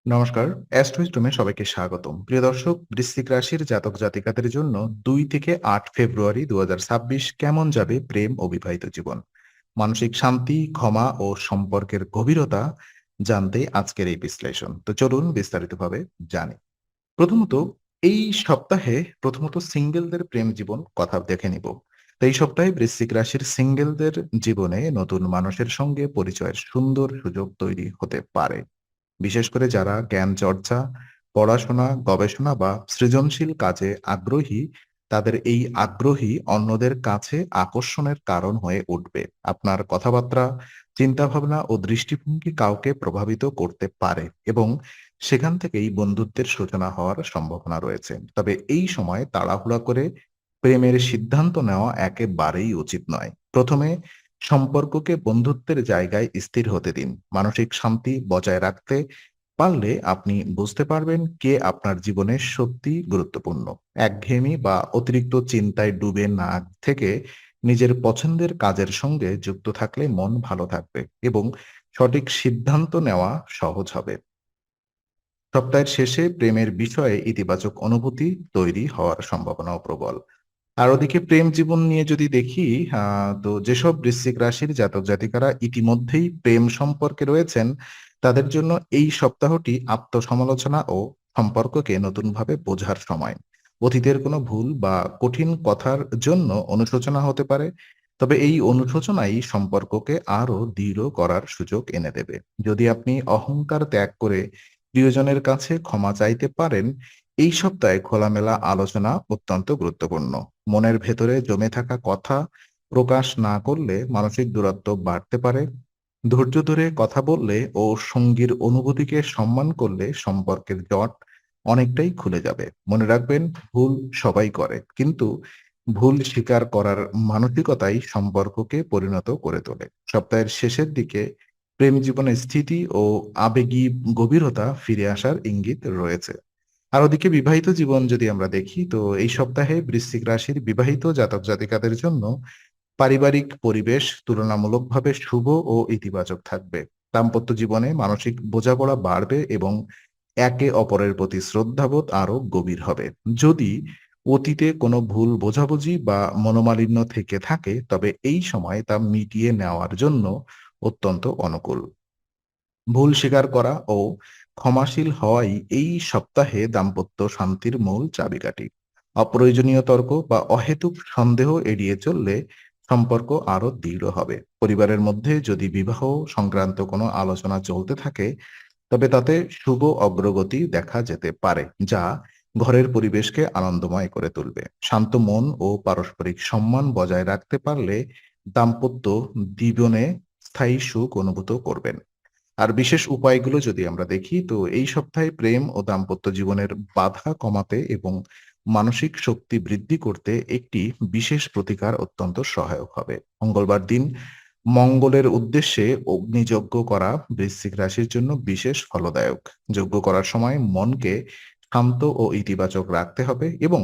নমস্কার, অ্যাস্ট্রোইস্টমে সবাইকে স্বাগতম। প্রিয় দর্শক, বৃশ্চিক রাশির জাতক জাতিকাদের জন্য ২ থেকে ৮ ফেব্রুয়ারি ২০২৬ কেমন যাবে প্রেম ও বিবাহিত জীবন, মানসিক শান্তি, ক্ষমা ও সম্পর্কের গভীরতা জানতে আজকের এই বিশ্লেষণ। তো চলুন বিস্তারিতভাবে জানি। প্রথমত এই সপ্তাহে সিঙ্গেলদের প্রেম জীবন কথা দেখে নিব। তো এই সপ্তাহে বৃশ্চিক রাশির সিঙ্গেলদের জীবনে নতুন মানুষের সঙ্গে পরিচয়ের সুন্দর সুযোগ তৈরি হতে পারে। বিশেষ করে যারা জ্ঞান চর্চা, পড়াশোনা, গবেষণা বা সৃজনশীল কাজে আগ্রহী, তাদের এই আগ্রহী অন্যদের কাছে আকর্ষণের কারণ হয়ে উঠবে। আপনার কথাবার্তা, চিন্তাভাবনা ও দৃষ্টিভঙ্গি কাউকে প্রভাবিত করতে পারে এবং সেখান থেকেই বন্ধুত্বের সূচনা হওয়ার সম্ভাবনা রয়েছে। তবে এই সময় তাড়াহুড়া করে প্রেমের সিদ্ধান্ত নেওয়া একেবারেই উচিত নয়। প্রথমে সম্পর্ককে বন্ধুত্বের জায়গায় স্থির হতে দিন। মানসিক শান্তি বজায় রাখতে পারলে আপনি বুঝতে পারবেন কে আপনার জীবনে সত্যিই গুরুত্বপূর্ণ। একঘেয়েমি বা অতিরিক্ত চিন্তায় ডুবে না থেকে নিজের পছন্দের কাজের সঙ্গে যুক্ত থাকলে মন ভালো থাকবে এবং সঠিক সিদ্ধান্ত নেওয়া সহজ হবে। সপ্তাহের শেষে প্রেমের বিষয়ে ইতিবাচক অনুভূতি তৈরি হওয়ার সম্ভাবনাও প্রবল। আর ওদিকে প্রেম জীবন নিয়ে যদি দেখি, তো যেসব বৃশ্চিক রাশির জাতক জাতিকারা ইতিমধ্যেই প্রেম সম্পর্কে রয়েছেন, তাদের জন্য এই সপ্তাহটি আত্মসমালোচনা ও সম্পর্ককে নতুনভাবে বোঝার সময়। অতীতের কোনো ভুল বা কঠিন কথার জন্য অনুশোচনা হতে পারে, তবে এই অনুশোচনাই সম্পর্ককে আরো দৃঢ় করার সুযোগ এনে দেবে। যদি আপনি অহংকার ত্যাগ করে প্রিয়জনের কাছে ক্ষমা চাইতে পারেন, এই সপ্তাহে খোলামেলা আলোচনা অত্যন্ত গুরুত্বপূর্ণ। মনের ভেতরে জমে থাকা কথা প্রকাশ না করলে মানসিক দূরত্ব বাড়তে পারে। ধৈর্য ধরে কথা বললে ও সঙ্গীর অনুভূতিকে সম্মান করলে সম্পর্কের জট অনেকটাই খুলে যাবে। মনে রাখবেন, ভুল সবাই করে, কিন্তু ভুল স্বীকার করার মানসিকতাই সম্পর্ককে পরিণত করে তোলে। সপ্তাহের শেষের দিকে প্রেম জীবনে স্থিতি ও আবেগী গভীরতা ফিরে আসার ইঙ্গিত রয়েছে। আর ওদিকে বিবাহিত জীবন যদি আমরা দেখি, তো এই সপ্তাহে বৃশ্চিক রাশির বিবাহিত জাতক জাতিকাদের জন্য পারিবারিক পরিবেশ তুলনামূলকভাবে শুভ ও ইতিবাচক থাকবে। দাম্পত্য জীবনে মানসিক বোঝাপড়া বাড়বে এবং একে অপরের প্রতি শ্রদ্ধাবোধ আরো গভীর হবে। যদি অতীতে কোনো ভুল বোঝাবুঝি বা মনোমালিন্য থেকে থাকে, তবে এই সময় তা মিটিয়ে নেওয়ার জন্য অত্যন্ত অনুকূল। ভুল স্বীকার করা ও ক্ষমাশীল হওয়াই এই সপ্তাহে দাম্পত্য শান্তির মূল চাবিকাঠি। অপ্রয়োজনীয় তর্ক বা অহেতুক সন্দেহ এড়িয়ে চললে সম্পর্ক আরো দৃঢ় হবে। পরিবারের মধ্যে যদি বিবাহ সংক্রান্ত কোনো আলোচনা চলতে থাকে, তবে তাতে শুভ অগ্রগতি দেখা যেতে পারে, যা ঘরের পরিবেশকে আনন্দময় করে তুলবে। শান্ত মন ও পারস্পরিক সম্মান বজায় রাখতে পারলে দাম্পত্য জীবনে স্থায়ী সুখ অনুভূত করবেন। আর বিশেষ উপায়গুলো যদি আমরা দেখি, তো এই সপ্তাহে প্রেম ও দাম্পত্য জীবনের বাধা কমাতে এবং মানসিক শক্তি বৃদ্ধি করতে একটি বিশেষ প্রতিকার অত্যন্ত সহায়ক হবে। মঙ্গলবার দিন মঙ্গলের উদ্দেশ্যে অগ্নিযজ্ঞ করা বৃশ্চিক রাশির জন্য বিশেষ ফলদায়ক। যজ্ঞ করার সময় মনকে শান্ত ও ইতিবাচক রাখতে হবে এবং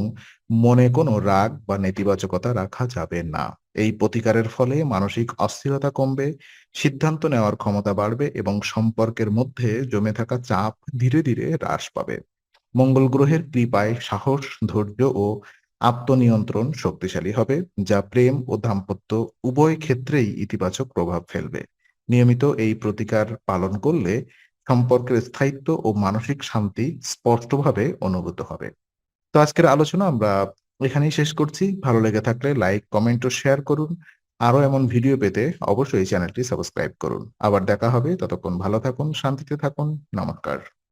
মনে কোনো রাগ বা নেতিবাচকতা রাখা যাবে না। এই প্রতিকারের ফলে মানসিক অস্থিরতা কমবে, সিদ্ধান্ত নেওয়ার ক্ষমতা বাড়বে এবং সম্পর্কের মধ্যে জমে থাকা চাপ ধীরে ধীরে হ্রাস পাবে। মঙ্গল গ্রহের কৃপায় সাহস, ধৈর্য ও আত্মনিয়ন্ত্রণ শক্তিশালী হবে, যা প্রেম ও দাম্পত্য উভয় ক্ষেত্রেই ইতিবাচক প্রভাব ফেলবে। নিয়মিত এই প্রতিকার পালন করলে সম্পর্কের স্থায়িত্ব ও মানসিক শান্তি স্পষ্টভাবে অনুভূত হবে। তো আজকের আলোচনা আমরা এখানেই শেষ করছি। ভালো লেগে থাকলে লাইক, কমেন্ট ও শেয়ার করুন। আরো এমন ভিডিও পেতে অবশ্যই চ্যানেলটি সাবস্ক্রাইব করুন। আবার দেখা হবে, ততক্ষণ ভালো থাকুন, শান্তিতে থাকুন। নমস্কার।